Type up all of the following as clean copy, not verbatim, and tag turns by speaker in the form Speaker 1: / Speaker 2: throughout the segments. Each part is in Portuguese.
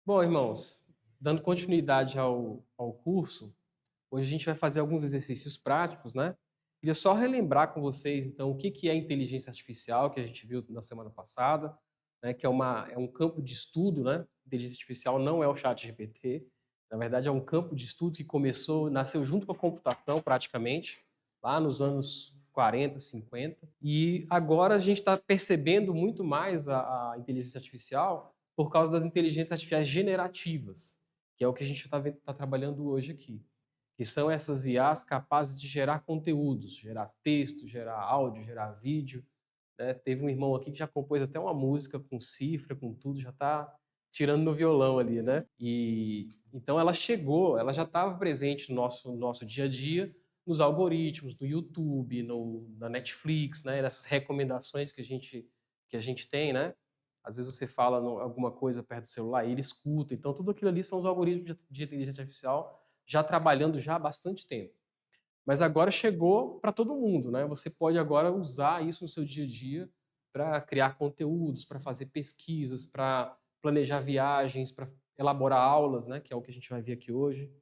Speaker 1: Bom, irmãos, dando continuidade ao curso, hoje a gente vai fazer alguns exercícios práticos, né? Queria só relembrar com vocês, então, o que que é inteligência artificial, que a gente viu na semana passada, né? Que é um campo de estudo, né? Inteligência artificial não é o chat GPT, na verdade é um campo de estudo que nasceu junto com a computação, praticamente, lá nos anos 40, 50, e agora a gente está percebendo muito mais a inteligência artificial por causa das inteligências artificiais generativas, que é o que a gente está trabalhando hoje aqui, que são essas IAs capazes de gerar conteúdos, gerar texto, gerar áudio, gerar vídeo. Né? Teve um irmão aqui que já compôs até uma música com cifra, com tudo, já está tirando no violão ali, né? E então ela já estava presente no nosso dia a dia, nos algoritmos do YouTube, na Netflix, né? Nas recomendações que a gente tem, né? Às vezes você fala alguma coisa perto do celular e ele escuta. Então, tudo aquilo ali são os algoritmos de inteligência artificial já trabalhando já há bastante tempo. Mas agora chegou para todo mundo, né? Você pode agora usar isso no seu dia a dia para criar conteúdos, para fazer pesquisas, para planejar viagens, para elaborar aulas, né? Que é o que a gente vai ver aqui hoje,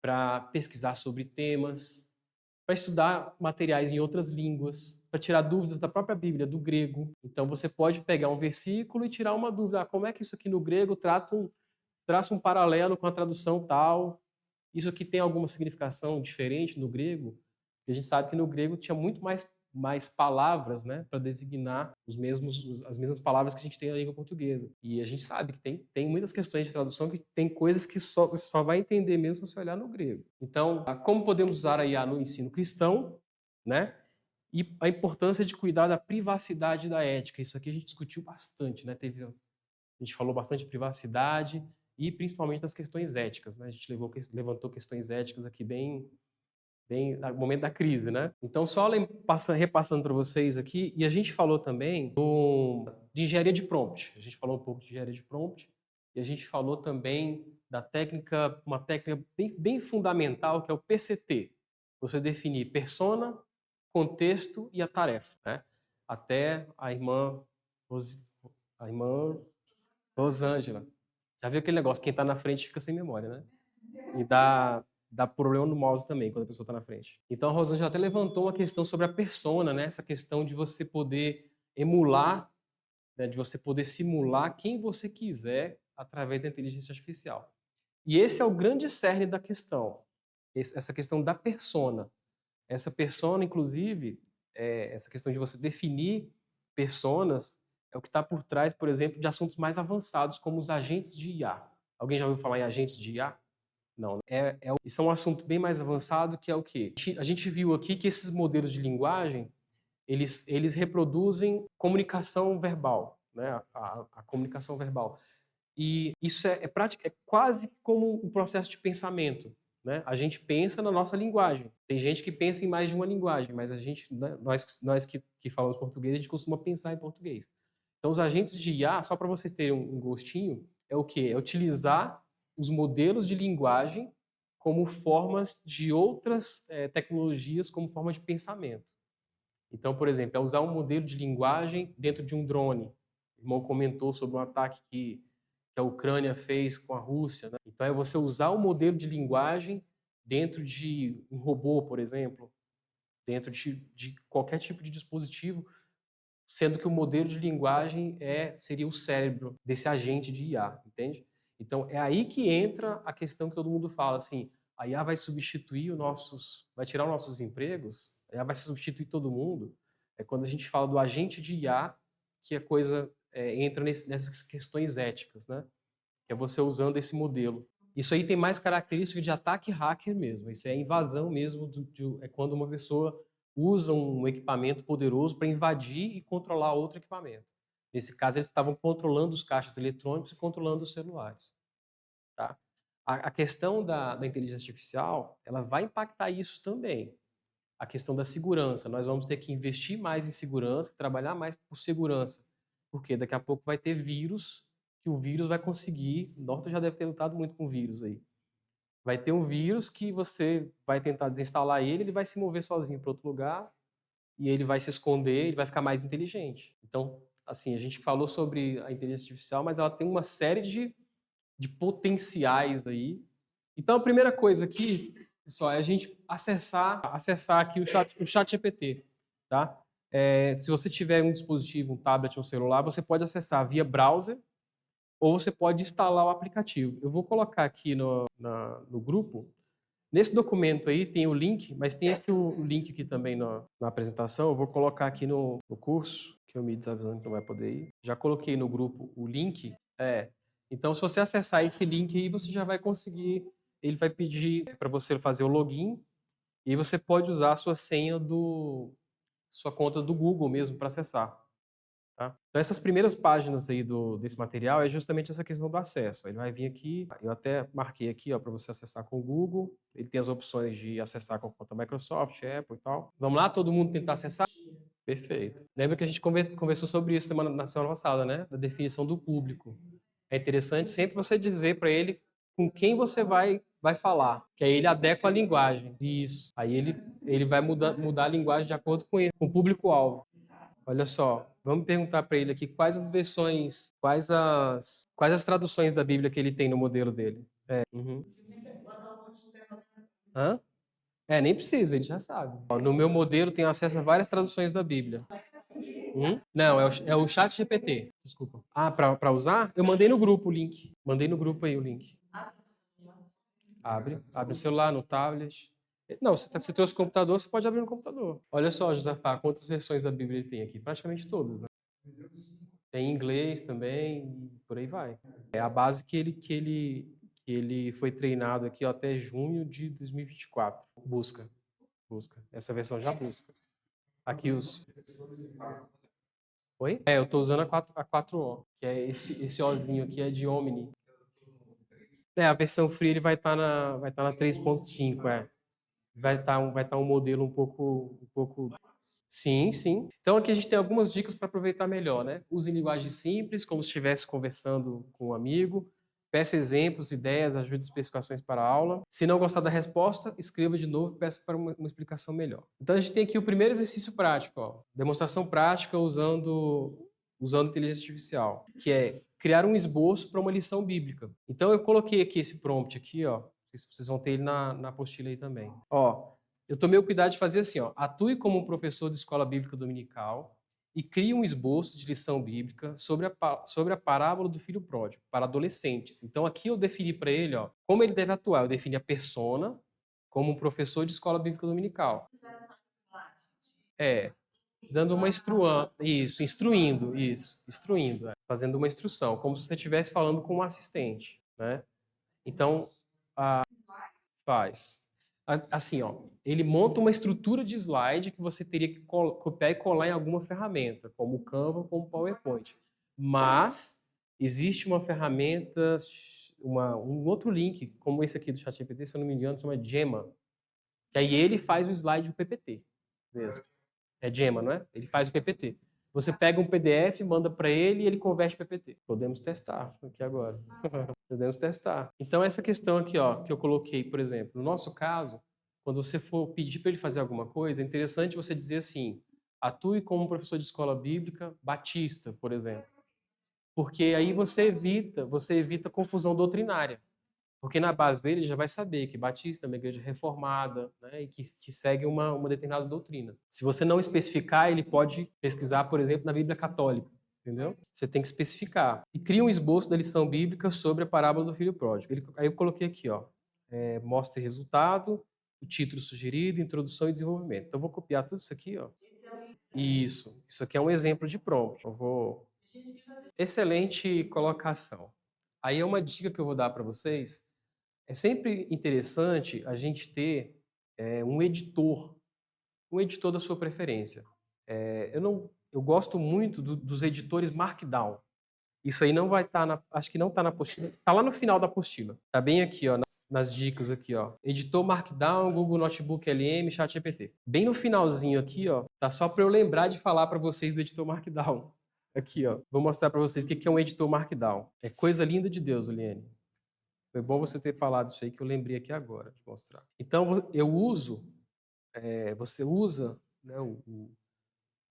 Speaker 1: para pesquisar sobre temas, para estudar materiais em outras línguas, para tirar dúvidas da própria Bíblia, do grego. Então você pode pegar um versículo e tirar uma dúvida. Ah, como é que isso aqui no grego traça um paralelo com a tradução tal? Isso aqui tem alguma significação diferente no grego? Porque a gente sabe que no grego tinha muito mais palavras, né, para designar as mesmas palavras que a gente tem na língua portuguesa. E a gente sabe que tem muitas questões de tradução que tem coisas que você só vai entender mesmo se você olhar no grego. Então, como podemos usar a IA no ensino cristão, né? E a importância de cuidar da privacidade e da ética. Isso aqui a gente discutiu bastante, né? A gente falou bastante de privacidade e principalmente das questões éticas, né? A gente levantou questões éticas aqui bem no momento da crise, né? Então, repassando para vocês aqui, e a gente falou também de engenharia de prompt. A gente falou um pouco de engenharia de prompt e a gente falou também uma técnica bem fundamental, que é o PCT. Você definir persona, contexto e a tarefa, né? Até a irmã Rosângela. Já viu aquele negócio, quem tá na frente fica sem memória, né? E dá problema no mouse também, quando a pessoa tá na frente. Então a Rosângela até levantou uma questão sobre a persona, né? Essa questão de você poder emular, né? De você poder simular quem você quiser através da inteligência artificial. E esse é o grande cerne da questão. Essa questão da persona. Essa persona, inclusive, essa questão de você definir personas é o que está por trás, por exemplo, de assuntos mais avançados, como os agentes de IA. Alguém já ouviu falar em agentes de IA? Não, né? Isso é um assunto bem mais avançado, que é o quê? A gente viu aqui que esses modelos de linguagem, eles reproduzem comunicação verbal, né? A comunicação verbal. E isso é quase como um processo de pensamento, né? A gente pensa na nossa linguagem. Tem gente que pensa em mais de uma linguagem, mas né, nós que falamos português, a gente costuma pensar em português. Então, os agentes de IA, só para vocês terem um gostinho, é o quê? É utilizar os modelos de linguagem como formas de outras tecnologias, como forma de pensamento. Então, por exemplo, é usar um modelo de linguagem dentro de um drone. O irmão comentou sobre um ataque que a Ucrânia fez com a Rússia, né? Então, é você usar o modelo de linguagem dentro de um robô, por exemplo, dentro de qualquer tipo de dispositivo, sendo que o modelo de linguagem seria o cérebro desse agente de IA, entende? Então, é aí que entra a questão que todo mundo fala, assim, a IA vai vai tirar os nossos empregos, a IA vai substituir todo mundo. É quando a gente fala do agente de IA que a coisa entra nessas questões éticas, né? Que é você usando esse modelo. Isso aí tem mais característica de ataque hacker mesmo. Isso é invasão mesmo, é quando uma pessoa usa um equipamento poderoso para invadir e controlar outro equipamento. Nesse caso, eles estavam controlando os caixas eletrônicos e controlando os celulares. Tá? A questão da inteligência artificial, ela vai impactar isso também. A questão da segurança. Nós vamos ter que investir mais em segurança, trabalhar mais por segurança. Porque daqui a pouco vai ter vírus, que o vírus vai conseguir. Norton já deve ter lutado muito com vírus aí. Vai ter um vírus que você vai tentar desinstalar ele vai se mover sozinho para outro lugar e ele vai se esconder, ele vai ficar mais inteligente. Então, assim, a gente falou sobre a inteligência artificial, mas ela tem uma série de potenciais aí. Então, a primeira coisa aqui, pessoal, é a gente acessar aqui o chat GPT, tá? Se você tiver um dispositivo, um tablet, um celular, você pode acessar via browser ou você pode instalar o aplicativo. Eu vou colocar aqui no grupo. Nesse documento aí tem o link, mas tem aqui o link aqui também na apresentação. Eu vou colocar aqui no curso, que o Meet está avisando que não vai poder ir. Já coloquei no grupo o link. Então, se você acessar esse link aí, você já vai conseguir. Ele vai pedir para você fazer o login e você pode usar a sua senha sua conta do Google mesmo para acessar. Tá? Então, essas primeiras páginas aí desse material é justamente essa questão do acesso. Ele vai vir aqui, eu até marquei aqui para você acessar com o Google. Ele tem as opções de acessar com a conta Microsoft, Apple e tal. Vamos lá, todo mundo tentar acessar? Perfeito. Lembra que a gente conversou sobre isso na semana passada, né? Da definição do público. É interessante sempre você dizer para ele com quem você vai falar, que aí ele adequa a linguagem. Isso. Aí ele vai mudar a linguagem de acordo com ele, com o público-alvo. Olha só, vamos perguntar para ele aqui quais as versões, quais as traduções da Bíblia que ele tem no modelo dele. Uhum. Hã? Nem precisa, ele já sabe. Ó, no meu modelo tem acesso a várias traduções da Bíblia. Não, é o chat GPT. Desculpa. Para usar? Eu mandei no grupo o link. Mandei no grupo aí o link. Abre no celular, no tablet. Não, você trouxe o computador, você pode abrir no computador. Olha só, Josafá, quantas versões da Bíblia ele tem aqui? Praticamente todas, né? Tem inglês também, e por aí vai. É a base que ele foi treinado aqui ó, até junho de 2024. Busca. Essa versão já busca. Aqui os. Oi? Eu estou usando a 4O, que é esse Ozinho aqui é de Omni. A versão free ele vai tá na 3.5, vai tá um modelo um pouco. Sim, sim. Então aqui a gente tem algumas dicas para aproveitar melhor, né? Use linguagem simples, como se estivesse conversando com um amigo. Peça exemplos, ideias, ajude especificações para a aula. Se não gostar da resposta, escreva de novo e peça para uma explicação melhor. Então a gente tem aqui o primeiro exercício prático, ó. Demonstração prática usando inteligência artificial, que é criar um esboço para uma lição bíblica. Então eu coloquei aqui esse prompt aqui, ó. Vocês vão ter ele na apostila aí também. Ó, eu tomei o cuidado de fazer assim, ó, atue como um professor de escola bíblica dominical e crie um esboço de lição bíblica sobre a parábola do filho pródigo para adolescentes. Então aqui eu defini para ele, ó, como ele deve atuar. Eu defini a persona como um professor de escola bíblica dominical. É, dando uma instruindo, fazendo uma instrução, como se você estivesse falando com um assistente, né? Então, faz. Assim, ó, ele monta uma estrutura de slide que você teria que copiar e colar em alguma ferramenta, como o Canva, como o PowerPoint. Mas existe uma ferramenta, um outro link, como esse aqui do ChatGPT, se eu não me engano, chama Gemma, que aí ele faz o slide do PPT mesmo. É Gemma, não é? Ele faz o PPT. Você pega um PDF, manda para ele e ele converte PPT. Podemos testar aqui agora. Podemos testar. Então, essa questão aqui, ó, que eu coloquei, por exemplo, no nosso caso, quando você for pedir para ele fazer alguma coisa, é interessante você dizer assim: atue como professor de escola bíblica batista, por exemplo. Porque aí você evita confusão doutrinária. Porque na base dele já vai saber que batista é uma igreja reformada, né, e que segue uma determinada doutrina. Se você não especificar, ele pode pesquisar, por exemplo, na Bíblia Católica. Entendeu? Você tem que especificar. E cria um esboço da lição bíblica sobre a parábola do filho pródigo. Aí eu coloquei aqui, ó, mostre resultado, o título sugerido, introdução e desenvolvimento. Então eu vou copiar tudo isso aqui, ó. Isso aqui é um exemplo de prompt. Eu vou. Excelente colocação. Aí é uma dica que eu vou dar para vocês. É sempre interessante a gente ter um editor da sua preferência. Eu gosto muito dos editores Markdown. Isso aí não vai estar acho que não está na apostila. Está lá no final da apostila. Está bem aqui, ó, nas dicas aqui, ó. Editor Markdown, Google Notebook LM, ChatGPT. Bem no finalzinho aqui, ó, tá só para eu lembrar de falar para vocês do editor Markdown. Aqui, ó. Vou mostrar para vocês o que é um editor Markdown. É coisa linda de Deus, Liane. Foi bom você ter falado isso aí que eu lembrei aqui agora de mostrar. Então, você usa, né,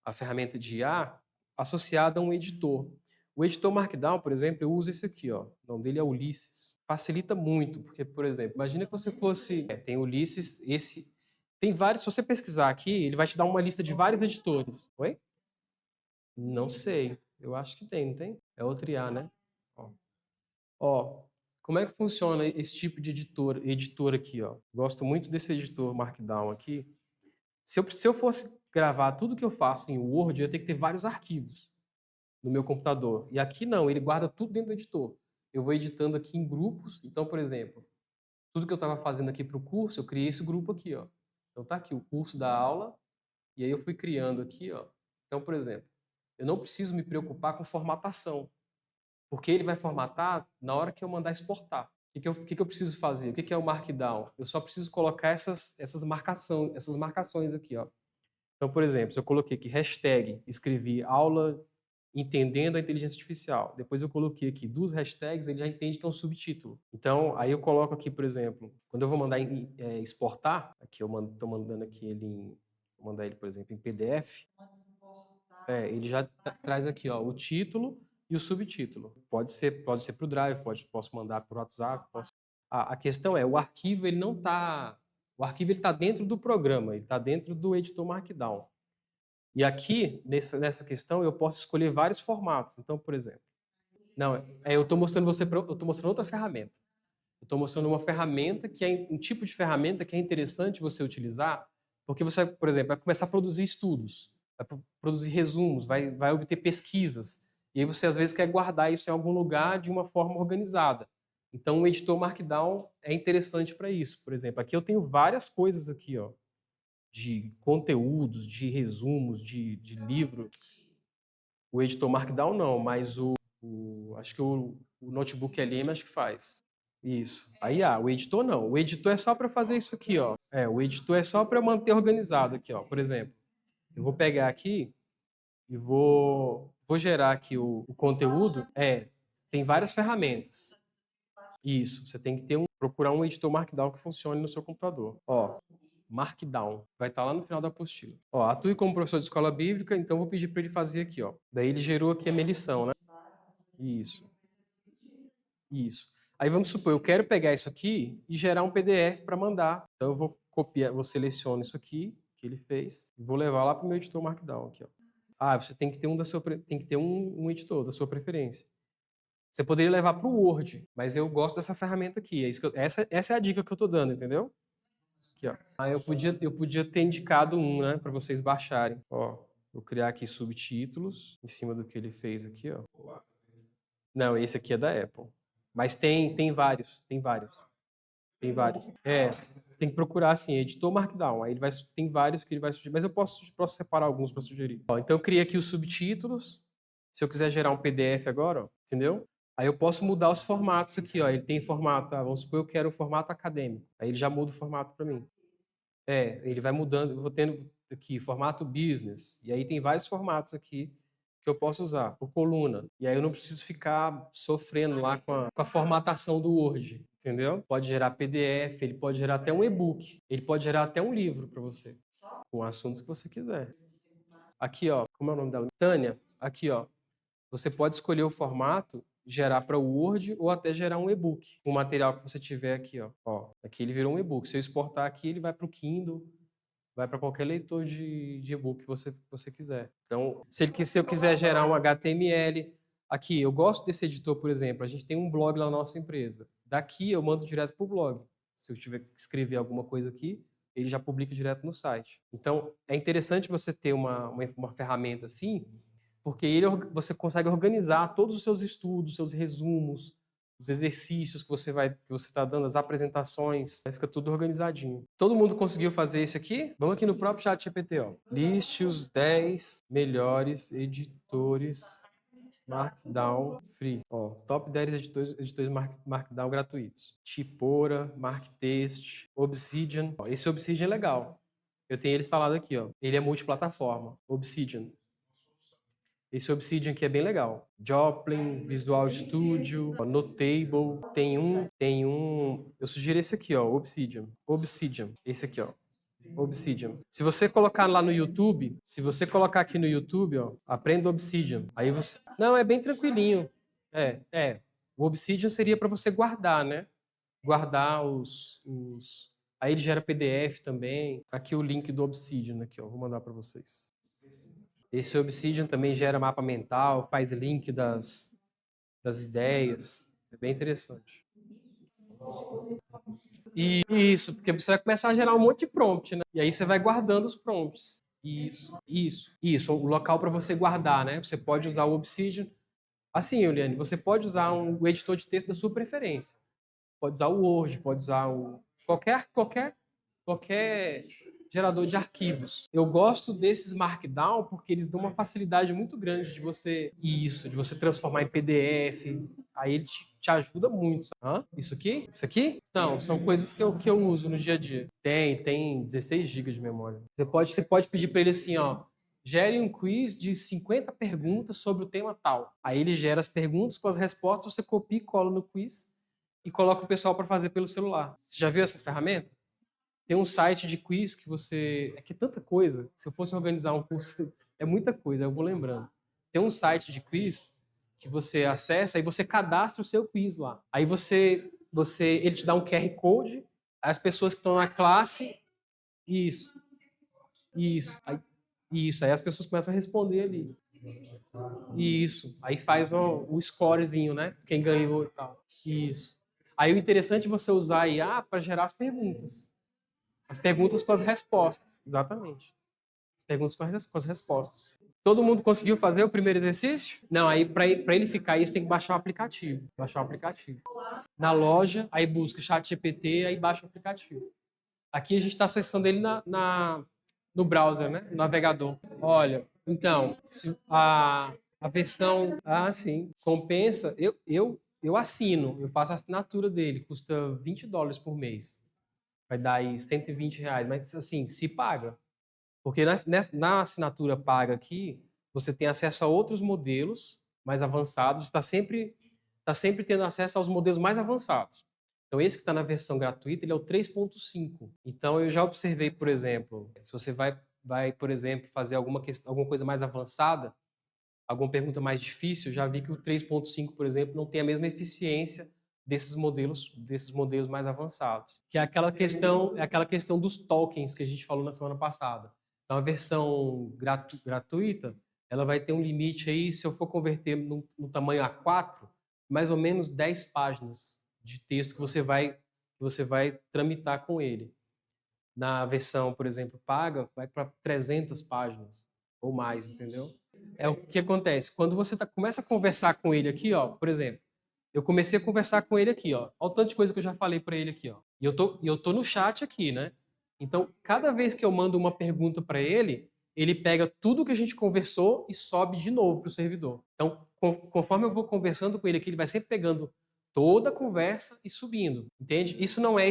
Speaker 1: a ferramenta de IA associada a um editor. O editor Markdown, por exemplo, eu uso esse aqui, ó. O nome dele é Ulisses. Facilita muito, porque, por exemplo, imagina que você fosse... tem Ulisses, esse... Tem vários, se você pesquisar aqui, ele vai te dar uma lista de vários editores. Oi? Não sei. Eu acho que tem, não tem? É outro IA, né? Ó. Ó, como é que funciona esse tipo de editor aqui, ó? Gosto muito desse editor Markdown aqui. Se eu fosse gravar tudo que eu faço em Word, eu ia ter que ter vários arquivos no meu computador. E aqui não, ele guarda tudo dentro do editor. Eu vou editando aqui em grupos. Então, por exemplo, tudo que eu estava fazendo aqui para o curso, eu criei esse grupo aqui, ó. Então tá aqui o curso da aula, e aí eu fui criando aqui, ó. Então, por exemplo, eu não preciso me preocupar com formatação, porque ele vai formatar na hora que eu mandar exportar. O que eu preciso fazer? O que é o Markdown? Eu só preciso colocar essas marcações aqui, ó. Então, por exemplo, se eu coloquei aqui hashtag, escrevi aula entendendo a inteligência artificial. Depois eu coloquei aqui duas hashtags, ele já entende que é um subtítulo. Então, aí eu coloco aqui, por exemplo, quando eu vou mandar exportar, aqui eu estou mandando aqui vou mandar ele, por exemplo, em PDF. Ele já traz aqui, ó, o título e o subtítulo. Pode ser para o Drive, posso mandar para o WhatsApp. A questão é, o arquivo ele não está... O arquivo ele está dentro do programa, ele está dentro do editor Markdown. E aqui, nessa questão, eu posso escolher vários formatos. Então, por exemplo... Não, eu estou mostrando eu tô mostrando outra ferramenta. Eu estou mostrando uma ferramenta que é um tipo de ferramenta que é interessante você utilizar, porque você, por exemplo, vai começar a produzir estudos, vai produzir resumos, vai obter pesquisas. E aí você, às vezes, quer guardar isso em algum lugar de uma forma organizada. Então, o editor Markdown é interessante para isso. Por exemplo, aqui eu tenho várias coisas aqui, ó, de conteúdos, de resumos, de livro. O editor Markdown não, mas acho que o Notebook LM acho que faz. Isso. Aí, o editor não. O editor é só para fazer isso aqui, ó. O editor é só para manter organizado aqui, ó. Por exemplo, eu vou pegar aqui e vou gerar aqui o conteúdo. Tem várias ferramentas. Isso. Você tem que procurar um editor Markdown que funcione no seu computador. Ó, Markdown. Vai estar lá no final da apostila. Ó, atue como professor de escola bíblica, então vou pedir para ele fazer aqui, ó. Daí ele gerou aqui a minha lição, né? Isso. Isso. Aí vamos supor, eu quero pegar isso aqui e gerar um PDF para mandar. Então eu vou copiar, vou selecionar isso aqui que ele fez e vou levar lá para o meu editor Markdown aqui, ó. Você tem que ter um editor da sua preferência. Você poderia levar para o Word, mas eu gosto dessa ferramenta aqui. Essa é a dica que eu estou dando, entendeu? Aqui, ó. Eu podia ter indicado né, para vocês baixarem. Ó, vou criar aqui subtítulos em cima do que ele fez aqui, ó. Não, esse aqui é da Apple. Mas tem vários, tem vários. Tem vários. Você tem que procurar assim, editor Markdown. Aí tem vários que ele vai sugerir, mas eu posso separar alguns para sugerir. Ó, então eu criei aqui os subtítulos. Se eu quiser gerar um PDF agora, ó, entendeu? Aí eu posso mudar os formatos aqui, ó. Ele tem formato, vamos supor eu quero um formato acadêmico. Aí ele já muda o formato para mim. Ele vai mudando, eu vou tendo aqui formato business. E aí tem vários formatos aqui que eu posso usar por coluna. E aí eu não preciso ficar sofrendo lá com a formatação do Word, entendeu? Pode gerar PDF, ele pode gerar até um e-book, ele pode gerar até um livro para você, com o assunto que você quiser. Aqui, ó, como é o nome dela? Tânia, aqui, ó, você pode escolher o formato, gerar para o Word ou até gerar um e-book, com o material que você tiver aqui, ó. Aqui ele virou um e-book. Se eu exportar aqui, ele vai para o Kindle, vai para qualquer leitor de e-book que você quiser. Então, se eu quiser gerar um HTML, aqui, eu gosto desse editor, por exemplo, a gente tem um blog lá na nossa empresa. Daqui eu mando direto para o blog. Se eu tiver que escrever alguma coisa aqui, ele já publica direto no site. Então, é interessante você ter uma ferramenta assim, porque você consegue organizar todos os seus estudos, seus resumos, os exercícios que você está dando, as apresentações, aí fica tudo organizadinho. Todo mundo conseguiu fazer esse aqui? Vamos aqui no próprio chat GPT, ó. Liste os 10 melhores editores Markdown free. Ó, top 10 editores Markdown gratuitos. Tipora, Marktext, Obsidian. Ó, esse Obsidian é legal. Eu tenho ele instalado aqui, ó. Ele é multiplataforma. Obsidian. Esse Obsidian aqui é bem legal. Joplin, Visual Studio, Notable. Tem um. Eu sugiro esse aqui, ó, Obsidian. Esse aqui, ó. Obsidian. Se você colocar lá no YouTube, se você colocar aqui no YouTube, ó, aprenda Obsidian. Aí você... Não, é bem tranquilinho. O Obsidian seria para você guardar, né? Guardar os... Aí ele gera PDF também. Aqui o link do Obsidian, aqui, ó. Vou mandar para vocês. Esse Obsidian também gera mapa mental, faz link das ideias. É bem interessante. E isso, porque você vai começar a gerar um monte de prompt, né? E aí você vai guardando os prompts. Isso. O local para você guardar, né? Você pode usar o Obsidian. Assim, Eliane, você pode usar o editor de texto da sua preferência. Pode usar o Word, pode usar qualquer gerador de arquivos. Eu gosto desses Markdown porque eles dão uma facilidade muito grande de você transformar em PDF. Aí ele te ajuda muito. Isso aqui? Isso aqui? Não, são coisas que eu uso no dia a dia. Tem 16 GB de memória. Você pode pedir para ele assim, ó, gere um quiz de 50 perguntas sobre o tema tal. Aí ele gera as perguntas com as respostas, você copia e cola no quiz e coloca o pessoal para fazer pelo celular. Você já viu essa ferramenta? Tem um site de quiz que você... É que é tanta coisa. Se eu fosse organizar um curso, é muita coisa, eu vou lembrando. Tem um site de quiz que você acessa e você cadastra o seu quiz lá. Aí ele te dá um QR Code, as pessoas que estão na classe... Isso. Aí as pessoas começam a responder ali. Isso. Aí faz o scorezinho, né? Quem ganhou e tal. Isso. Aí o interessante é você usar a IA para gerar as perguntas. As perguntas com as respostas. Exatamente. As perguntas com as respostas. Todo mundo conseguiu fazer o primeiro exercício? Não, aí para ele ficar isso tem que baixar o aplicativo. Baixar o aplicativo. Na loja, aí busca ChatGPT, aí baixa o aplicativo. Aqui a gente está acessando ele no browser, né? No navegador. Olha, então, a versão... sim. Compensa. Eu assino, eu faço a assinatura dele, custa $20 por mês. Vai dar aí R$ 120, mas assim, se paga. Porque na assinatura paga aqui, você tem acesso a outros modelos mais avançados, tá sempre tendo acesso aos modelos mais avançados. Então, esse que está na versão gratuita, ele é o 3.5. Então, eu já observei, por exemplo, se você vai por exemplo, fazer alguma coisa mais avançada, alguma pergunta mais difícil, já vi que o 3.5, por exemplo, não tem a mesma eficiência desses modelos mais avançados. Que é aquela questão dos tokens que a gente falou na semana passada. Então, a versão gratuita, ela vai ter um limite aí, se eu for converter no tamanho A4, mais ou menos 10 páginas de texto que você vai tramitar com ele. Na versão, por exemplo, paga, vai para 300 páginas ou mais, entendeu? É o que acontece. Quando você começa a conversar com ele aqui, ó, por exemplo, eu comecei a conversar com ele aqui, ó. Olha o tanto de coisa que eu já falei para ele aqui, ó. E eu tô no chat aqui, né? Então, cada vez que eu mando uma pergunta para ele, ele pega tudo que a gente conversou e sobe de novo para o servidor. Então, conforme eu vou conversando com ele aqui, ele vai sempre pegando toda a conversa e subindo, entende? Isso não é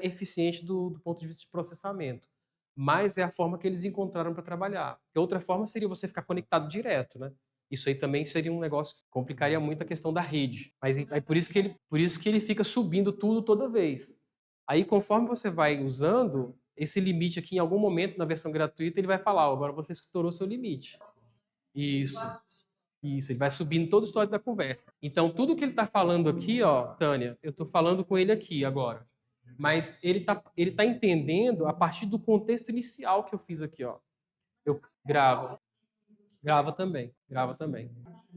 Speaker 1: eficiente do ponto de vista de processamento, mas é a forma que eles encontraram para trabalhar. Porque outra forma seria você ficar conectado direto, né? Isso aí também seria um negócio que complicaria muito a questão da rede. Mas é por isso que ele fica subindo tudo toda vez. Aí, conforme você vai usando, esse limite aqui, em algum momento, na versão gratuita, ele vai falar, ó, agora você estourou seu limite. Isso. Isso, ele vai subindo todo o histórico da conversa. Então, tudo que ele está falando aqui, ó, Tânia, eu estou falando com ele aqui agora. Mas ele tá entendendo a partir do contexto inicial que eu fiz aqui, ó. Eu gravo. Grava também.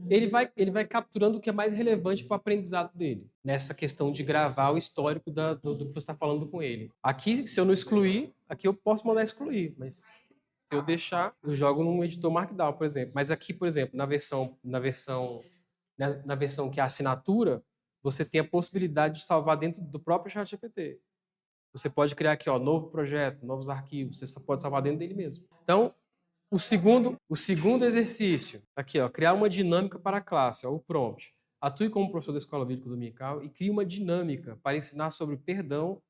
Speaker 1: Ele vai capturando o que é mais relevante para o aprendizado dele, nessa questão de gravar o histórico do que você está falando com ele. Aqui, se eu não excluir, aqui eu posso mandar excluir, mas se eu deixar, eu jogo num editor Markdown, por exemplo. Mas aqui, por exemplo, na versão que é a assinatura, você tem a possibilidade de salvar dentro do próprio ChatGPT. Você pode criar aqui, ó, novo projeto, novos arquivos, você só pode salvar dentro dele mesmo. Então, o segundo exercício, aqui, ó, criar uma dinâmica para a classe, ó, o prompt. Atue como professor da escola bíblica dominical e crie uma dinâmica para ensinar sobre perdão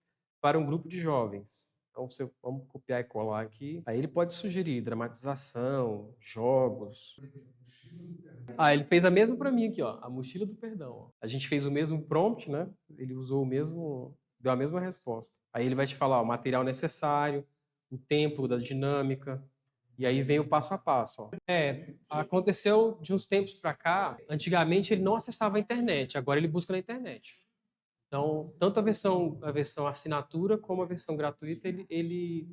Speaker 1: para um grupo de jovens. Então, vamos copiar e colar aqui. Aí ele pode sugerir dramatização, jogos. Ele fez a mesma para mim aqui, ó, a mochila do perdão. Ó. A gente fez o mesmo prompt, né? Ele usou deu a mesma resposta. Aí ele vai te falar ó, o material necessário, o tempo da dinâmica, e aí vem o passo a passo. Ó. Aconteceu de uns tempos para cá, antigamente ele não acessava a internet, agora ele busca na internet. Então, tanto a versão assinatura como a versão gratuita, ele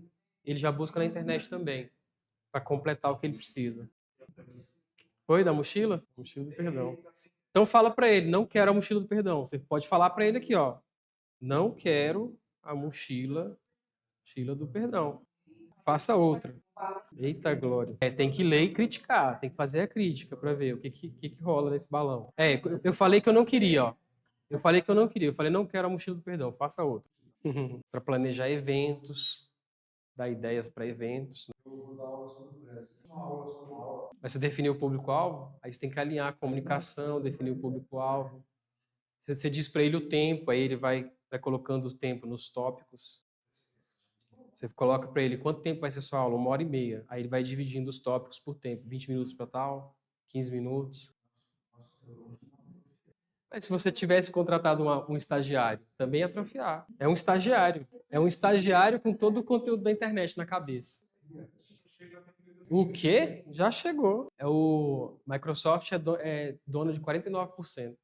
Speaker 1: já busca na internet também, para completar o que ele precisa. Foi da mochila? Mochila do perdão. Então fala para ele, não quero a mochila do perdão. Você pode falar para ele aqui, ó, não quero a mochila do perdão. Faça outra. Eita glória. Tem que ler e criticar, tem que fazer a crítica para ver o que rola nesse balão. Eu falei que eu não queria, ó. Eu falei que eu não queria, eu falei não quero a mochila do perdão, faça outra. Para planejar eventos, dar ideias para eventos. Mas você definiu o público-alvo, aí você tem que alinhar a comunicação, definir o público-alvo. Você diz para ele o tempo, aí ele vai colocando o tempo nos tópicos. Você coloca para ele quanto tempo vai ser sua aula, 1h30. Aí ele vai dividindo os tópicos por tempo, 20 minutos para tal, 15 minutos. Mas se você tivesse contratado um estagiário, também ia atrofiar. É um estagiário. É um estagiário com todo o conteúdo da internet na cabeça. O quê? Já chegou. O Microsoft é dono de 49%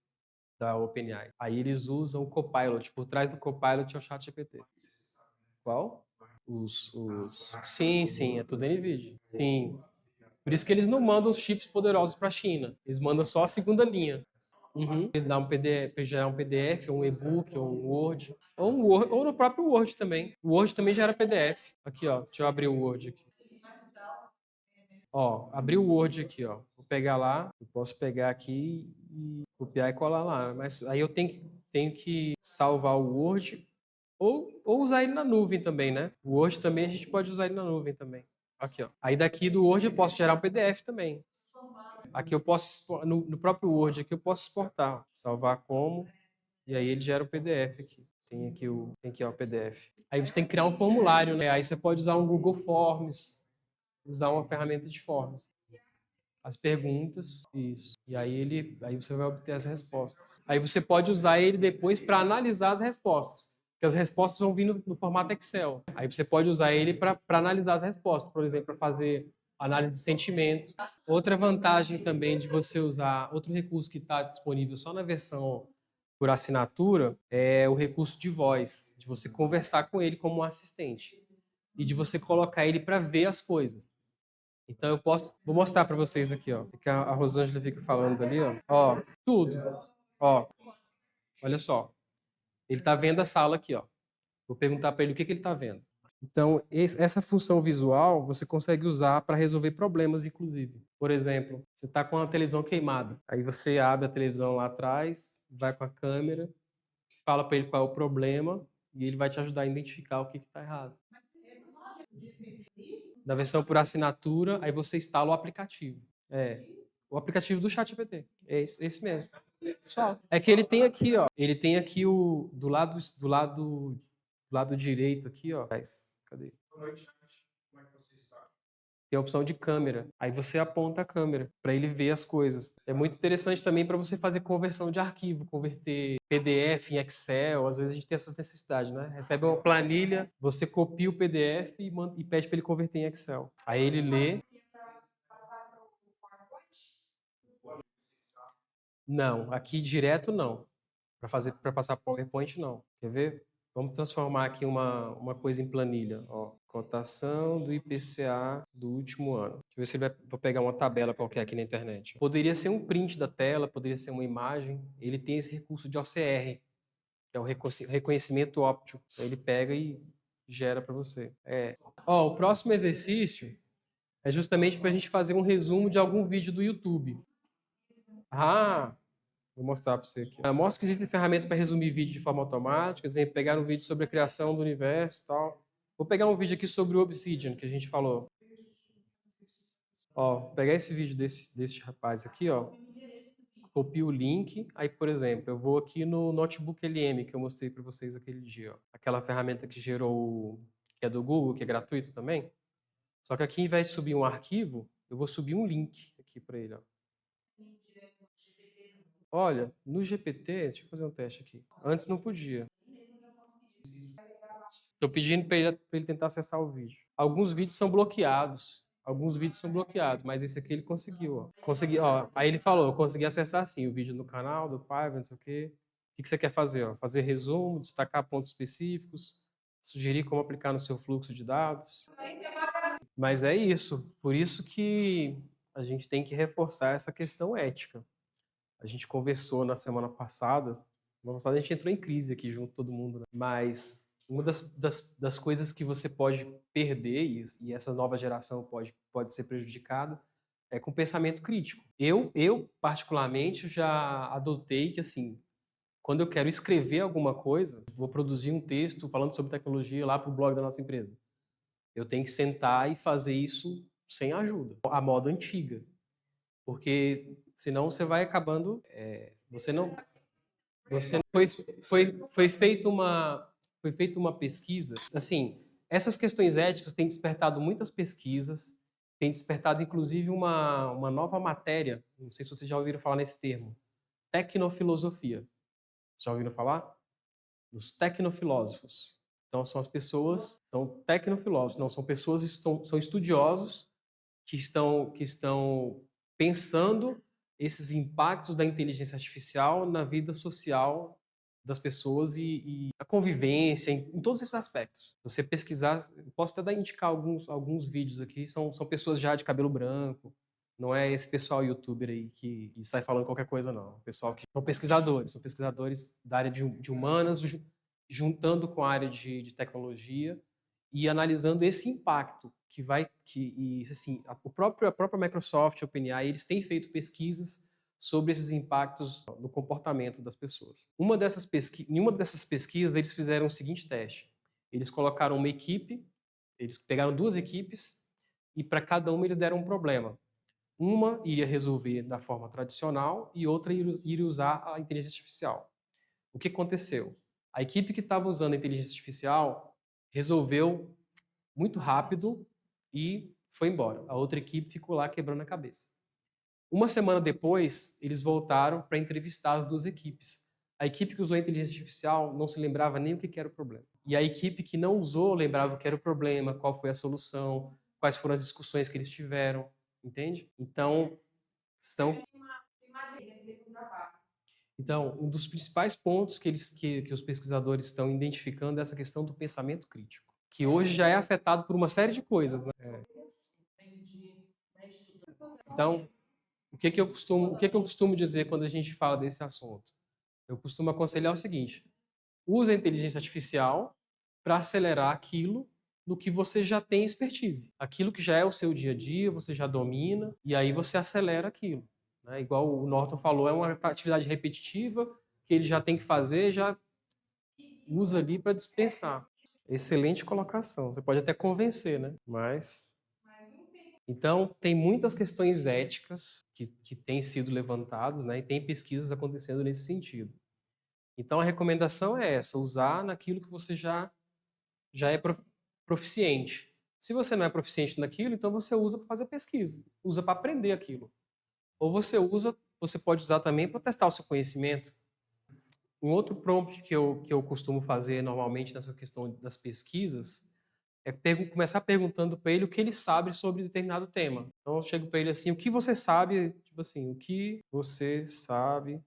Speaker 1: da OpenAI. Aí eles usam o Copilot. Por trás do Copilot é o ChatGPT. Qual? Sim, é tudo NVIDIA. Sim. Por isso que eles não mandam os chips poderosos para a China. Eles mandam só a segunda linha. Ele dá um PDF, gerar um PDF, ou um e-book, ou um Word. Ou no próprio Word também. O Word também gera PDF. Aqui, ó. Deixa eu abrir o Word aqui. Ó, abri o Word aqui, ó. Vou pegar lá. Eu posso pegar aqui e copiar e colar lá. Mas aí eu tenho que salvar o Word ou usar ele na nuvem também, né? O Word também a gente pode usar ele na nuvem também. Aqui, ó. Aí daqui do Word eu posso gerar um PDF também. Aqui eu posso, no próprio Word aqui eu posso exportar, salvar como, e aí ele gera o PDF aqui. Tem aqui ó, o PDF. Aí você tem que criar um formulário, né? Aí você pode usar um Google Forms, usar uma ferramenta de forms. As perguntas, isso. E aí você vai obter as respostas. Aí você pode usar ele depois para analisar as respostas. Porque as respostas vão vir no formato Excel. Aí você pode usar ele para analisar as respostas, por exemplo, para fazer análise de sentimento. Outra vantagem também de você usar outro recurso que está disponível só na versão por assinatura é o recurso de voz, de você conversar com ele como um assistente e de você colocar ele para ver as coisas. Então vou mostrar para vocês aqui, ó, que a Rosângela fica falando ali, ó. Ó, tudo. Ó, olha só. Ele está vendo a sala aqui, ó. Vou perguntar para ele o que ele está vendo. Então, essa função visual você consegue usar para resolver problemas, inclusive. Por exemplo, você está com a televisão queimada. Aí você abre a televisão lá atrás, vai com a câmera, fala para ele qual é o problema e ele vai te ajudar a identificar o que está errado. Na versão por assinatura, aí você instala o aplicativo. O aplicativo do ChatGPT. É esse mesmo. Só. É que ele tem aqui, ó. Ele tem aqui do lado direito aqui, ó. Cadê? Tem a opção de câmera. Aí você aponta a câmera para ele ver as coisas. É muito interessante também para você fazer conversão de arquivo, converter PDF em Excel. Às vezes a gente tem essas necessidades, né? Recebe uma planilha, você copia o PDF e pede para ele converter em Excel. Aí ele lê. Não, aqui direto não. Para passar PowerPoint não. Quer ver? Vamos transformar aqui uma coisa em planilha. Ó, cotação do IPCA do último ano. Deixa eu ver se ele vou pegar uma tabela qualquer aqui na internet. Poderia ser um print da tela, poderia ser uma imagem. Ele tem esse recurso de OCR, que é o reconhecimento óptico. Então, ele pega e gera para você. Ó, o próximo exercício é justamente para a gente fazer um resumo de algum vídeo do YouTube. Vou mostrar para você aqui. Mostra que existem ferramentas para resumir vídeo de forma automática, exemplo, pegar um vídeo sobre a criação do universo e tal. Vou pegar um vídeo aqui sobre o Obsidian, que a gente falou. Ó, pegar esse vídeo desse rapaz aqui, ó. Copio o link. Aí, por exemplo, eu vou aqui no Notebook LM, que eu mostrei para vocês aquele dia, ó. Aquela ferramenta que gerou, que é do Google, que é gratuito também. Só que aqui, ao invés de subir um arquivo, eu vou subir um link aqui para ele, ó. Olha, no GPT, deixa eu fazer um teste aqui. Antes não podia. Estou pedindo para ele tentar acessar o vídeo. Alguns vídeos são bloqueados. Alguns vídeos são bloqueados, mas esse aqui ele conseguiu, ó. Consegui, ó. Aí ele falou, eu consegui acessar assim o vídeo no canal do Paiva, não sei o quê. O que você quer fazer? Ó? Fazer resumo, destacar pontos específicos, sugerir como aplicar no seu fluxo de dados. Mas é isso. Por isso que a gente tem que reforçar essa questão ética. A gente conversou na semana passada a gente entrou em crise aqui junto todo mundo, né? Mas uma das coisas que você pode perder, e essa nova geração pode ser prejudicada, é com pensamento crítico. Eu, particularmente, já adotei que, assim, quando eu quero escrever alguma coisa, vou produzir um texto falando sobre tecnologia lá para o blog da nossa empresa. Eu tenho que sentar e fazer isso sem ajuda. A moda antiga. Porque senão você vai acabando... você não foi feita uma pesquisa. Assim, essas questões éticas têm despertado muitas pesquisas, têm despertado inclusive uma nova matéria. Não sei se vocês já ouviram falar nesse termo, tecnofilosofia. Vocês já ouviram falar? Os tecnofilósofos. Então são tecnofilósofos, não são pessoas, são estudiosos que estão pensando esses impactos da inteligência artificial na vida social das pessoas e a convivência, em todos esses aspectos. Se você pesquisar, eu posso até indicar alguns vídeos aqui, são pessoas já de cabelo branco, não é esse pessoal youtuber aí que sai falando qualquer coisa, não. Pessoal que são pesquisadores da área de humanas, juntando com a área de tecnologia e analisando esse impacto assim, a própria Microsoft, a OpenAI, eles têm feito pesquisas sobre esses impactos no comportamento das pessoas. Em uma dessas pesquisas, eles fizeram o seguinte teste. Eles colocaram uma equipe, eles pegaram duas equipes e para cada uma eles deram um problema. Uma iria resolver da forma tradicional e outra iria usar a inteligência artificial. O que aconteceu? A equipe que estava usando a inteligência artificial resolveu muito rápido e foi embora. A outra equipe ficou lá quebrando a cabeça. Uma semana depois, eles voltaram para entrevistar as duas equipes. A equipe que usou a inteligência artificial não se lembrava nem o que era o problema. E a equipe que não usou lembrava o que era o problema, qual foi a solução, quais foram as discussões que eles tiveram, entende? Então, um dos principais pontos que os pesquisadores estão identificando é essa questão do pensamento crítico, que hoje já é afetado por uma série de coisas, né? Então, o que eu costumo dizer quando a gente fala desse assunto? Eu costumo aconselhar o seguinte: use a inteligência artificial para acelerar aquilo no que você já tem expertise. Aquilo que já é o seu dia a dia, você já domina, e aí você acelera aquilo. Né? Igual o Norton falou, é uma atividade repetitiva que ele já tem que fazer, já usa ali para dispensar. Excelente colocação. Você pode até convencer, né? Mas então, tem muitas questões éticas que têm sido levantadas, né? E tem pesquisas acontecendo nesse sentido. Então, a recomendação é essa: usar naquilo que você já é proficiente. Se você não é proficiente naquilo, então você usa para fazer pesquisa, usa para aprender aquilo. Ou você pode usar também para testar o seu conhecimento. Um outro prompt que eu costumo fazer normalmente nessa questão das pesquisas é começar perguntando para ele o que ele sabe sobre determinado tema. Então eu chego para ele assim: o que você sabe, tipo assim, o que você sabe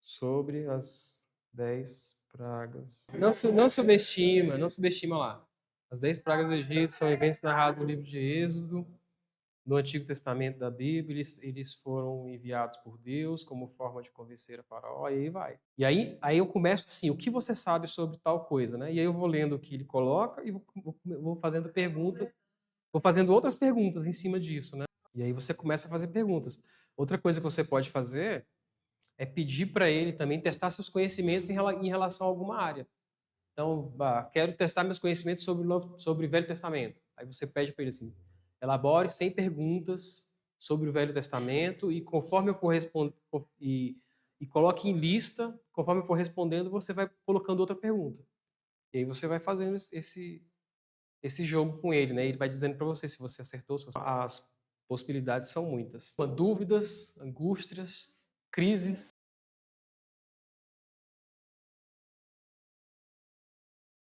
Speaker 1: sobre as 10 pragas. Não subestima lá. As 10 pragas do Egito são eventos narrados no livro de Êxodo, no Antigo Testamento da Bíblia. Eles foram enviados por Deus como forma de convencer a Faraó, e aí vai. E aí eu começo assim: o que você sabe sobre tal coisa, né? E aí eu vou lendo o que ele coloca e vou fazendo perguntas, vou fazendo outras perguntas em cima disso, né? E aí você começa a fazer perguntas. Outra coisa que você pode fazer é pedir para ele também testar seus conhecimentos em relação a alguma área. Então, quero testar meus conhecimentos sobre o Velho Testamento. Aí você pede para ele assim: elabore 100 perguntas sobre o Velho Testamento e conforme eu for respondendo e coloque em lista, conforme eu for respondendo, você vai colocando outra pergunta. E aí você vai fazendo esse jogo com ele, né? Ele vai dizendo para você se você acertou, se você... As possibilidades são muitas. Dúvidas, angústias, crises,